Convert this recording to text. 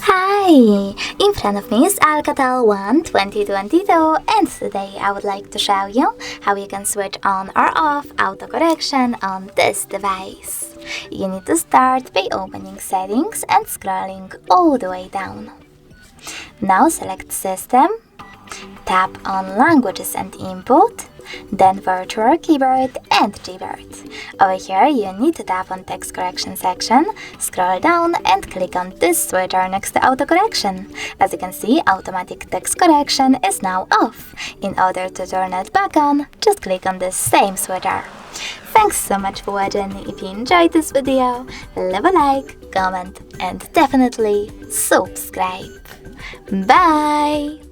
Hi! In front of me is ALCATEL 1 2022, and today I would like to show you how you can switch on or off autocorrection on this device. You need to start by opening Settings and scrolling all the way down. Now select System, tap on Languages and Input, then Virtual Keyboard and Keyboard. Over here you need to tap on Text Correction section, scroll down and click on this switcher next to autocorrection. As you can see, automatic text correction is now off. In order to turn it back on, just click on this same switcher. Thanks so much for watching. If you enjoyed this video, leave a like, comment and definitely subscribe. Bye!